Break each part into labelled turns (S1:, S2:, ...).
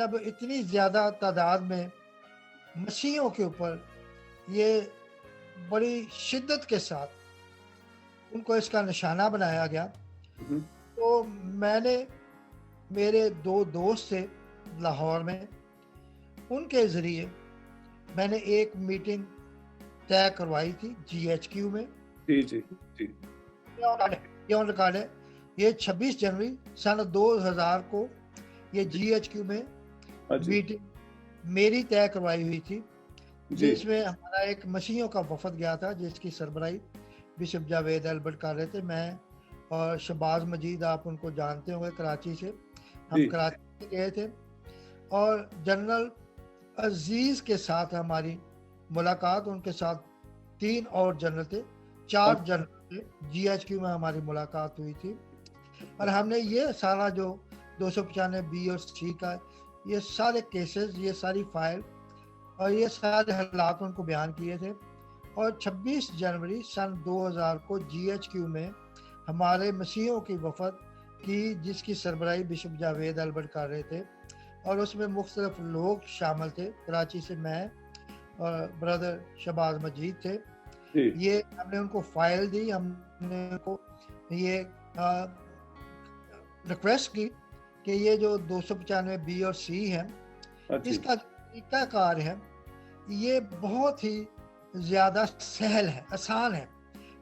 S1: जब इतनी ज़्यादा तादाद में मसीहियों के ऊपर ये बड़ी शिद्दत के साथ उनको इसका निशाना बनाया गया,
S2: हम्म,
S1: तो मैंने मेरे 2 दोस्त थे लाहौर में, उनके ज़रिए मैंने एक मीटिंग तय करवाई थी जीएचक्यू में।
S2: जी जी जी।
S1: ये ऑन रिकॉर्ड है। ये 26 जनवरी सन 2000 को ये जीएचक्यू में
S2: हाँ जी
S1: मीटिंग मेरी तय करवाई हुई थी,
S2: जी
S1: जिसमें हमारा एक मसीहियों का वफद गया था, जिसकी सरबराही बिशप जावेद अल्बर्ट कर रहे थे। मैं और शहबाज मजीद, आप उनको जानते होंगे, कराची से। हम
S2: जी
S1: कराची से गए थे और जनरल अजीज के साथ हमारी मुलाकात, उनके साथ 3 और जनरल थे, 4 जनरल थे। जीएचक्यू में हमारी मुलाकात हुई थी और हमने ये सारा जो 295 बी और सी का ये सारे केसेस, ये सारी फाइल और ये सारे हालात उनको बयान किए थे। और 26 जनवरी सन 2000 को जीएचक्यू में हमारे मसीहों की वफद की, जिसकी सरबराही बिशप जावेद अल्बर्ट कर रहे थे, और उसमें मुख्तलिफ लोग शामिल थे। कराची से मैं और ब्रदर शहबाज मजीद थे।
S2: जी
S1: ये हमने उनको फाइल दी, हमने उनको ये रिक्वेस्ट की कि ये जो 295 बी और सी है,
S2: हाँ जी
S1: इसका तरीकाकार है, ये बहुत ही ज़्यादा सहल है, आसान है।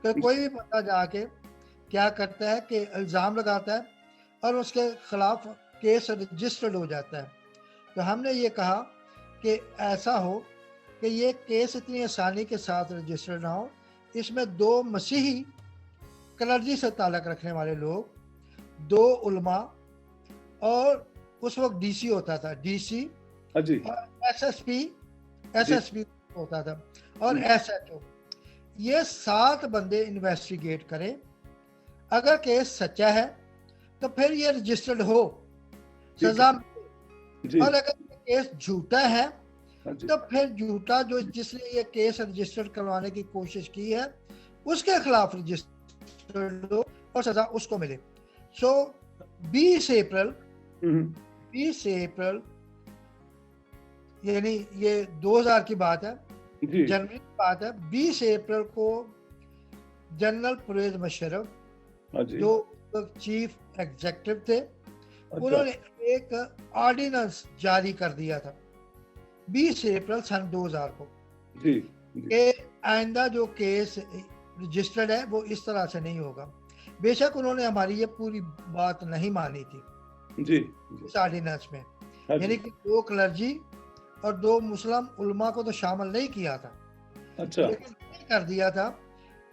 S1: कि कोई भी बंदा जाके क्या करता है कि इल्ज़ाम लगाता है और उसके खिलाफ केस रजिस्टर्ड हो जाता है। तो हमने ये कहा कि ऐसा हो कि ये केस इतनी आसानी के साथ रजिस्टर्ड ना हो, इसमें 2 मसीही क्लर्जी से ताल्लुक़ रखने वाले लोग, 2 उलमा, और उस वक्त डीसी होता था, डीसी
S2: हाँ जी
S1: और
S2: जी
S1: एसएसपी होता था, और एसएचओ, ये 7 बंदे इन्वेस्टिगेट करें। अगर केस सच्चा है तो फिर ये रजिस्टर्ड हो,
S2: ठीक
S1: सजा
S2: है जी
S1: और अगर केस झूठा है
S2: हाँ जी
S1: तो फिर झूठा जो जिसने ये केस रजिस्टर करवाने की कोशिश की है उसके खिलाफ रजिस्टर्ड हो और सजा उसको मिले। सो 20 अप्रैल
S2: हम्म,
S1: 20 अप्रैल यानी ये 2000 की बात है,
S2: जी
S1: जनवरी की बात है। 20 अप्रैल को जनरल परवेज मुशर्रफ,
S2: हाँ जी
S1: जो चीफ एग्जीक्यूटिव थे,
S2: अच्छा
S1: उन्होंने एक ऑर्डिनेंस जारी कर दिया था 20 अप्रैल सन 2000 को
S2: जी जी
S1: कि आइंदा जो केस रजिस्टर्ड है वो इस तरह से नहीं होगा। बेशक उन्होंने हमारी ये पूरी बात नहीं मानी थी
S2: जी
S1: इस ऑर्डिनेंस में,
S2: हाँ
S1: यानी
S2: जी
S1: कि 2 क्लर्जी और 2 मुस्लिम उलमा को तो शामिल नहीं किया था,
S2: अच्छा
S1: लेकिन ये कर दिया था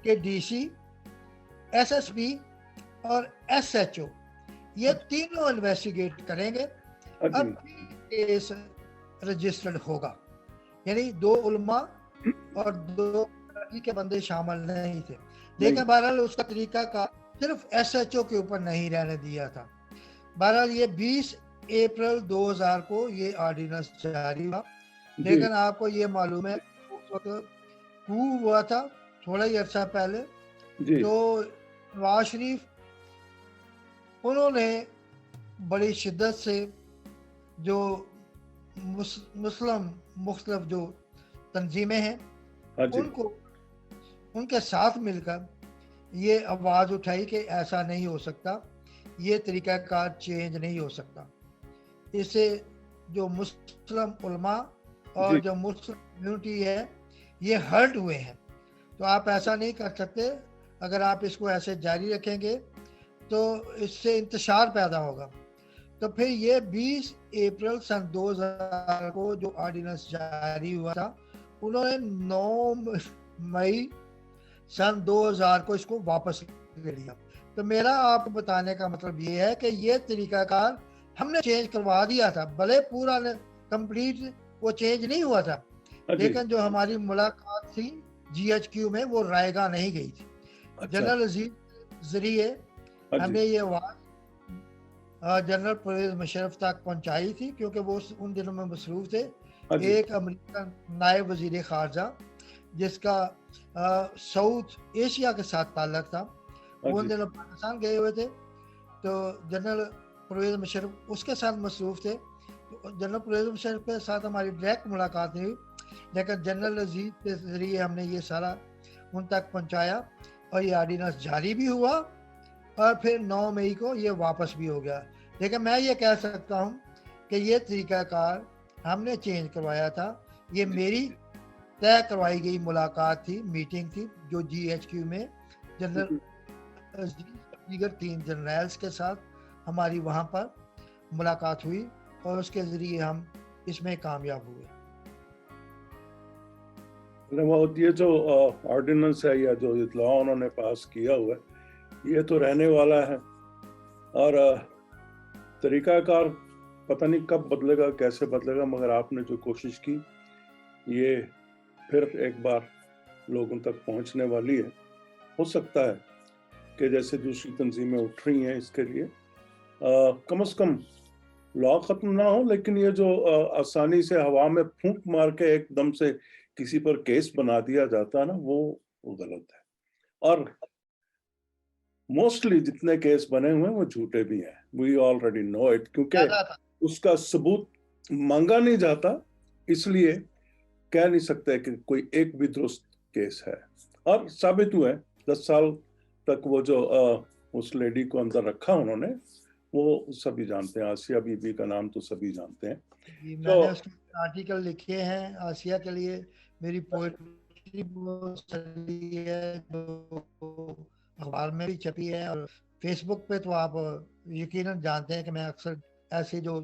S1: कि डीसी, एसएसपी और एसएचओ ये तीनों इन्वेस्टिगेट करेंगे।
S2: हाँ
S1: अब
S2: जी
S1: केस रजिस्टर्ड होगा, यानी 2 उलमा और 2 के बंदे शामिल नहीं थे,
S2: नहीं
S1: लेकिन बहरहाल उसका तरीका का सिर्फ एसएचओ के ऊपर नहीं रहने दिया था। बहरहाल ये 20 अप्रैल 2000 को ये ऑर्डिनेंस जारी हुआ,
S2: जी
S1: लेकिन आपको ये मालूम है उस वक्त कू हुआ था थोड़ा ही अर्सा पहले,
S2: जी
S1: तो नवाज शरीफ उन्होंने बड़ी शिद्दत से जो मुस्लिम मुख्तलिफ जो तंजीमें हैं
S2: हाँ जी
S1: उनको उनके साथ मिलकर ये आवाज़ उठाई कि ऐसा नहीं हो सकता, ये तरीक़ाकार चेंज नहीं हो सकता। इससे जो मुस्लिम उलमा और
S2: जी
S1: जो मुस्लिम कम्युनिटी है ये हर्ट हुए हैं। तो आप ऐसा नहीं कर सकते, अगर आप इसको ऐसे जारी रखेंगे तो इससे इंतशार पैदा होगा। तो फिर ये 20 अप्रैल सन 2000 को जो ऑर्डिनेंस जारी हुआ था, उन्होंने 9 मई सन 2000 को इसको वापस ले लिया। तो मेरा आपको बताने का मतलब ये है कि ये तरीकाकार हमने चेंज करवा दिया था, भले पूरा कंप्लीट वो चेंज नहीं हुआ था,
S2: हाँ जी
S1: लेकिन जो हमारी मुलाकात थी जीएचक्यू में वो रायगा नहीं गई थी।
S2: अच्छा
S1: जनरल अजीज जरिए
S2: हाँ जी
S1: हमने ये आवाज़ जनरल परवेज मुशर्रफ तक पहुंचाई थी, क्योंकि वो उन दिनों में मसरूफ़ थे।
S2: हाँ जी
S1: एक अमेरिकन नायब वज़ीर ख़ारजा जिसका साउथ एशिया के साथ ताल्लुक़ था,
S2: हाँ
S1: वो उन
S2: जी
S1: दिनों पाकिस्तान गए हुए थे, तो जनरल परवेज मुशर्रफ उसके साथ मसरूफ़ थे। जनरल परवेज मुशर्रफ के साथ हमारी डायरेक्ट मुलाकात नहीं हुई, लेकिन जनरल अजीज के जरिए हमने ये सारा उन तक पहुंचाया और ये ऑर्डिनेंस जारी भी हुआ और फिर 9 मई को ये वापस भी हो गया। लेकिन मैं ये कह सकता हूँ कि ये तरीक़ाकार हमने चेंज करवाया था। ये मेरी तय करवाई गई मुलाकात थी, मीटिंग थी, जो GHQ में जनरल दीगर 3 जनरल्स के साथ हमारी वहाँ पर मुलाकात हुई और उसके ज़रिए हम इसमें कामयाब हुए।
S2: ये जो ऑर्डिनेंस है या जो लॉ उन्होंने पास किया हुआ है, ये तो रहने वाला है और तरीकाकार पता नहीं कब बदलेगा, कैसे बदलेगा, मगर आपने जो कोशिश की ये फिर एक बार लोगों तक पहुंचने वाली है। हो सकता है कि जैसे दूसरी तंजीमें उठ रही हैं इसके लिए कम से कम लॉ खत्म ना हो, लेकिन ये जो आसानी से हवा में फूंक मार के एकदम से किसी पर केस बना दिया जाता है ना, वो गलत है। और मोस्टली जितने केस बने हुए हैं वो झूठे भी हैं, वी ऑलरेडी नो इट, क्योंकि उसका सबूत मांगा नहीं जाता, इसलिए कह नहीं सकते कि कोई एक भी दुरुस्त केस है। और साबित हुआ है 10 साल तक वो जो उस लेडी को अंदर रखा उन्होंने, वो सभी जानते हैं, आसिया बीबी का नाम तो सभी जानते हैं।
S1: मैंने उसके आर्टिकल लिखे हैं आसिया के लिए, मेरी पोएट्री चली है जो अखबार में भी छपी है, और फेसबुक पे तो आप यकीनन जानते हैं कि मैं अक्सर ऐसे जो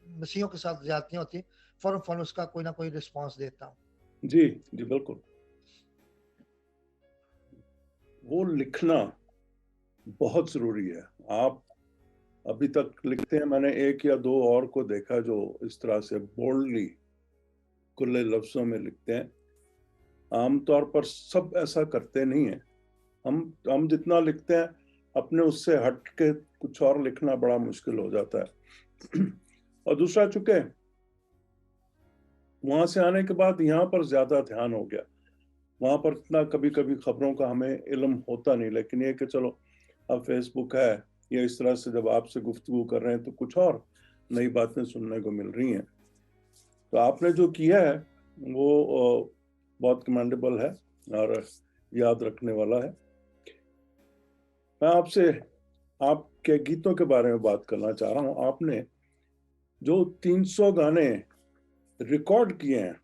S1: मसीहों के साथ ज्यादतियां होती हैं फौरन उसका कोई ना कोई रिस्पांस देता हूँ।
S2: जी जी बिल्कुल, वो लिखना बहुत जरूरी है। आप अभी तक लिखते हैं, मैंने 1 या 2 और को देखा जो इस तरह से बोल्डली खुले लफ्जों में लिखते हैं। आमतौर पर सब ऐसा करते नहीं है। हम जितना लिखते हैं अपने उससे हट के कुछ और लिखना बड़ा मुश्किल हो जाता है। और दूसरा, चूंकि वहां से आने के बाद यहाँ पर ज्यादा ध्यान हो गया, वहां पर इतना कभी कभी खबरों का हमें इल्म होता नहीं, लेकिन ये कि चलो अब फेसबुक है, या इस तरह से जब आपसे गुफ्तगू कर रहे हैं तो कुछ और नई बातें सुनने को मिल रही हैं। तो आपने जो किया है वो बहुत कमेंडेबल है और याद रखने वाला है। मैं आपसे आपके गीतों के बारे में बात करना चाह रहा हूँ। आपने जो 300 गाने रिकॉर्ड किए हैं,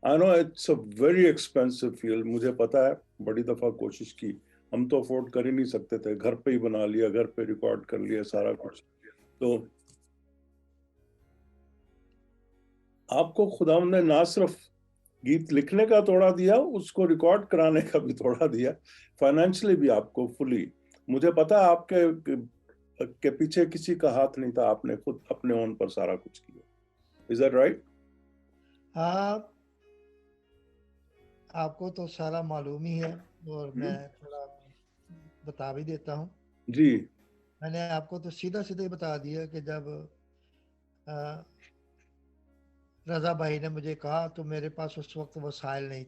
S2: I know it's a very expensive field, मुझे पता है, बड़ी दफा कोशिश की, हम तो अफोर्ड कर ही नहीं सकते थे, घर पे ही बना लिया, घर पे रिकॉर्ड कर लिया सारा कुछ। तो आपको खुदा ने ना सिर्फ गीत लिखने का तोड़ा दिया, उसको रिकॉर्ड कराने का भी तोड़ा दिया, फाइनेंशियली भी आपको फुली। मुझे पता है आपके के पीछे किसी का हाथ नहीं था, आपने खुद अपने ओन पर सारा कुछ किया। Is that right?
S1: हाँ, आपको तो सारा मालूम ही है और मैं थोड़ा बता भी देता हूँ।
S2: जी।
S1: मैंने आपको तो सीधा सीधा ही बता दिया कि जब रजा भाई ने मुझे कहा तो मेरे पास उस वक्त वसाइल नहीं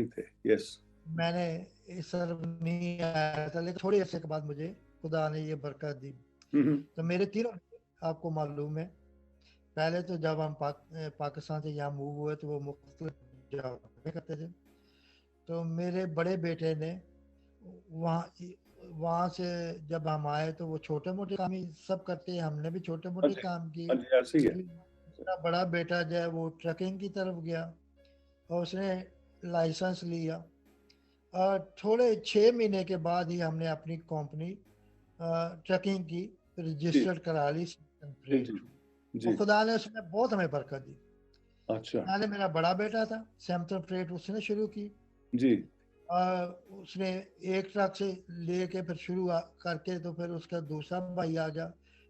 S2: थे, यस।
S1: मैंने इस तरफ नहीं आया था, लेकिन थोड़ी अर्से के बाद मुझे खुदा ने ये बरकत दी। तो मेरे तीनों आपको मालूम है, पहले तो जब हम पाकिस्तान से यहाँ मूव हुए तो वो मुख्तलिफ जॉब करते थे। तो मेरे बड़े बेटे ने वहाँ वहाँ से जब हम आए तो वो छोटे मोटे काम ही सब करते हैं, हमने भी छोटे मोटे काम किए।
S2: ऐसे ही है।
S1: मेरा बड़ा बेटा जो है वो ट्रकिंग की तरफ गया और उसने लाइसेंस लिया और थोड़े 6 महीने के बाद ही हमने अपनी कंपनी ट्रकिंग की रजिस्टर्ड करा ली। और खुदा ने उसमें बहुत हमें बरकत दी।
S2: अच्छा।
S1: पहले मेरा बड़ा बेटा था, सैमसन फ्रेट उसने शुरू की
S2: जी।
S1: उसने एक ट्रक से लेके फिर शुरू करके तो फिर उसका दूसरा भाई आ गया,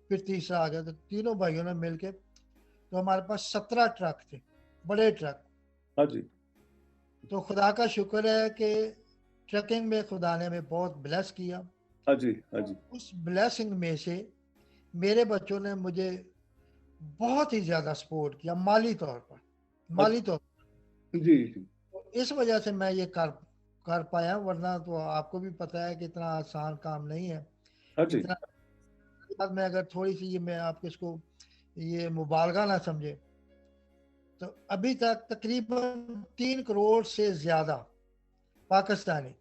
S1: फिर तीसरा आ गया, तो तीनों भाइयों ने मिलके तो हमारे पास 17 ट्रक थे, बड़े ट्रक।
S2: हाँ जी।
S1: तो खुदा का शुक्र है कि ट्रकिंग में खुदा ने हमें बहुत ब्लेस किया।
S2: हाँ जी, हाँ जी।
S1: उस ब्लेसिंग में से मेरे बच्चों ने मुझे बहुत ही ज्यादा सपोर्ट किया, माली तौर पर।
S2: जी जी।
S1: तो इस वजह से मैं ये कर पाया, वरना तो आपको भी पता है कि इतना आसान काम नहीं है।
S2: हाँ जी।
S1: इतना बाद में अगर थोड़ी सी ये मैं आपको इसको ये मुबालगा ना समझे, तो अभी तक तकरीबन 3 करोड़ से ज्यादा Pakistani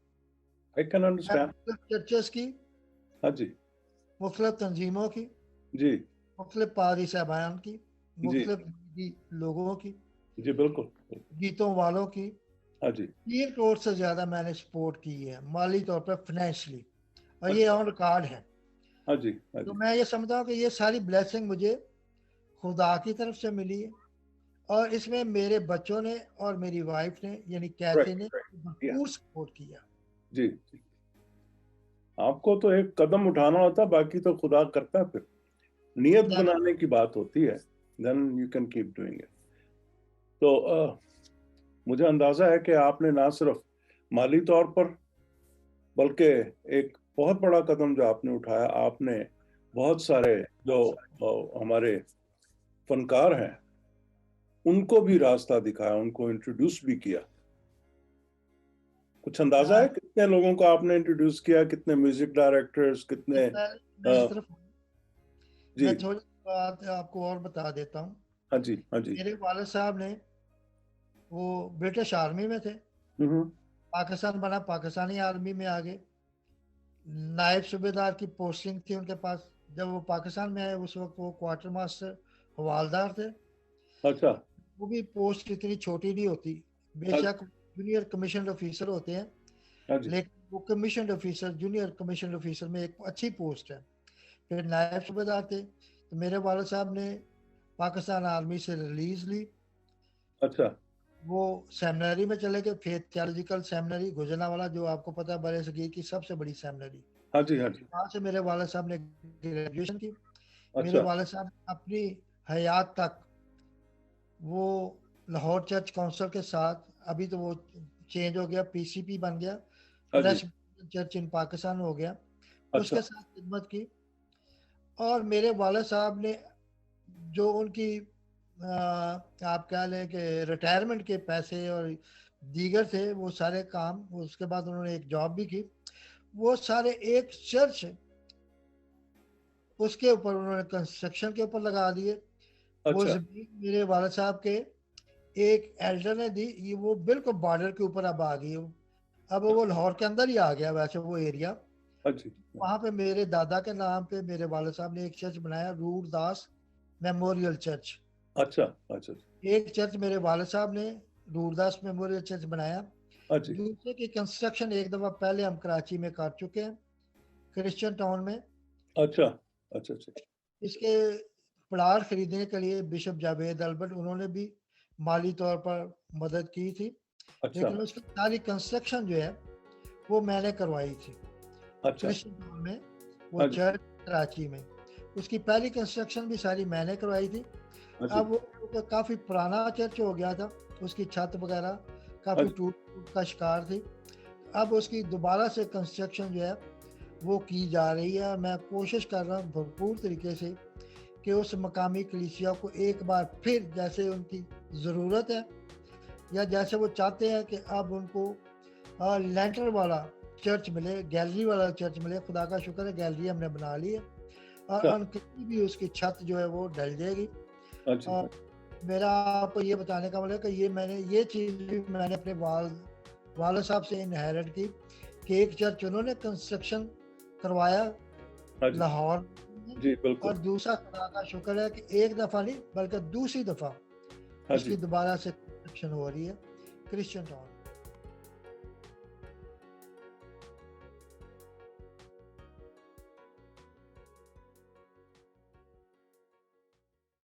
S2: I can understand.
S1: Churches की,
S2: हाँ जी।
S1: मुख्तलिफ तंजीमों की,
S2: जी
S1: मुख्तलिफ पादरी साहबान की,
S2: जी
S1: मुख्तलिफ लोगों की,
S2: जी बिल्कुल बिल्कुल।
S1: गीतों वालों की।
S2: हाँ जी।
S1: 3 करोड़ से ज्यादा मैंने सपोर्ट की है माली तौर पर, फाइनेंशियली, और ये
S2: अच्छा।
S1: ऑन रिकॉर्ड है।
S2: हाँ जी हाँ
S1: तो
S2: जी।
S1: मैं ये समझता हूँ कि ये सारी ब्लेसिंग मुझे खुदा की तरफ से मिली है, और इसमें मेरे बच्चों ने और मेरी वाइफ ने यानी कैथी
S2: राइट
S1: ने
S2: राइट या।
S1: भरपूर सपोर्ट किया।
S2: जी जी। आपको तो एक कदम उठाना होता, बाकी तो खुदा करता है फिर। नियत बनाने की बात होती है, then you can keep doing it. तो मुझे अंदाजा है कि आपने ना सिर्फ माली तौर पर, बल्कि एक बहुत बड़ा कदम जो आपने उठाया, आपने बहुत सारे जो हमारे फनकार हैं उनको भी रास्ता दिखाया, उनको इंट्रोड्यूस भी किया। कुछ अंदाजा है कितने लोगों को आपने इंट्रोड्यूस किया, कितने म्यूजिक डायरेक्टर्स, कितने
S1: मैं इस तरफ, मैं
S2: जी।
S1: थोड़ी बात आपको और बता देता हूँ।
S2: हाँ जी हाँ जी।
S1: मेरे वाले साहब ने, वो ब्रिटिश आर्मी में थे,
S2: हम्म।
S1: पाकिस्तान बना, पाकिस्तानी आर्मी में आ गए, नायब सूबेदार की पोस्टिंग थी उनके पास। जब वो पाकिस्तान में आए उस वक्त वो क्वार्टर मास्टर हवालदार थे।
S2: अच्छा।
S1: वो भी पोस्ट इतनी छोटी नहीं होती,
S2: हाँ
S1: बेशक जूनियर कमीशन ऑफिसर होते हैं,
S2: हाँ जी।
S1: लेकिन वो commission officer, junior commission officer में एक अच्छी पोस्ट है। फिर नायब सूबेदार थे। तो मेरे वाले साहब ने पाकिस्तान आर्मी से रिलीज ली,
S2: अच्छा।
S1: वो सेमिनरी में चले गए, फिर थियोलॉजिकल सेमिनरी गुजरांवाला, जो आपको पता है बड़े सगीर की सबसे बड़ी सेमिनरी।
S2: हाँ जी हाँ जी।
S1: वहाँ से मेरे वाले साहब ने ग्रेजुएशन की। मेरे
S2: अच्छा।
S1: वाले साहब अपनी हयात तक वो लाहौर चर्च काउंसिल के साथ, अभी तो वो चेंज हो गया, पीसीपी बन गया,
S2: हाँ जी।
S1: प्रेस चर्च इन पाकिस्तान हो गया,
S2: अच्छा।
S1: उसके साथ खिदमत की। और मेरे वाले साहब ने जो उनकी आप कह लें कि रिटायरमेंट के पैसे और दीगर थे, वो सारे काम, उसके बाद उन्होंने एक जॉब भी की, वो सारे एक चर्च उसके ऊपर उन्होंने कंस्ट्रक्शन के ऊपर लगा दिए। वो
S2: अच्छा।
S1: जमीन मेरे वाले साहब के एक एल्डर ने दी, ये वो बिल्कुल बॉर्डर के ऊपर अब आ गई। अब वो लाहौर के अंदर ही आ गया वैसे वो एरिया।
S2: हाँ जी।
S1: वहाँ पे मेरे दादा के नाम पे मेरे वाले साहब ने एक चर्च बनाया, रूरदास मेमोरियल चर्च।
S2: अच्छा अच्छा।
S1: एक चर्च मेरे वाले साहब ने रूरदास मेमोरियल चर्च बनाया।
S2: हाँ जी।
S1: दूसरे की कंस्ट्रक्शन एक दफ़ा पहले हम कराची में कर चुके हैं, क्रिश्चियन टाउन में।
S2: अच्छा अच्छा अच्छा।
S1: इसके प्लाट खरीदने के लिए बिशप जावेद अल्बर्ट, उन्होंने भी माली तौर पर मदद की थी,
S2: अच्छा
S1: लेकिन उसकी सारी कंस्ट्रक्शन जो है वो मैंने करवाई थी।
S2: अच्छा।
S1: क्रिश्चियन टाउन में वो
S2: हाँ जी।
S1: चर्च कराची में, उसकी पहली कंस्ट्रक्शन भी सारी मैंने करवाई थी।
S2: हाँ जी।
S1: अब वो काफ़ी पुराना चर्च हो गया था, उसकी छत वगैरह
S2: हाँ
S1: काफ़ी
S2: जी।
S1: टूट फूट का शिकार थी। अब उसकी दोबारा से कंस्ट्रक्शन जो है वो की जा रही है, और मैं कोशिश कर रहा हूँ भरपूर तरीके से कि उस मकामी कलीसिया को एक बार फिर, जैसे उनकी ज़रूरत है या जैसे वो चाहते हैं कि अब उनको लेंटर वाला चर्च मिले, गैलरी वाला चर्च मिले। खुदा का शुक्र है गैलरी हमने बना ली है, और
S2: अच्छा।
S1: अनकरीब भी उसकी छत जो है वो ढल जाएगी।
S2: हाँ जी।
S1: और मेरा आपको ये बताने का मतलब है कि ये चीज़ भी मैंने अपने वाले साहब से इनहेरिट की, कि एक चर्च उन्होंने कंस्ट्रक्शन करवाया
S2: हाँ जी।
S1: लाहौर में,
S2: जी
S1: और
S2: बिल्कुल।
S1: दूसरा खुदा का शुक्र है कि एक दफ़ा नहीं बल्कि दूसरी दफ़ा
S2: हाँ
S1: उसकी
S2: जी।
S1: दोबारा से कंस्ट्रक्शन हो रही है क्रिश्चियन टाउन।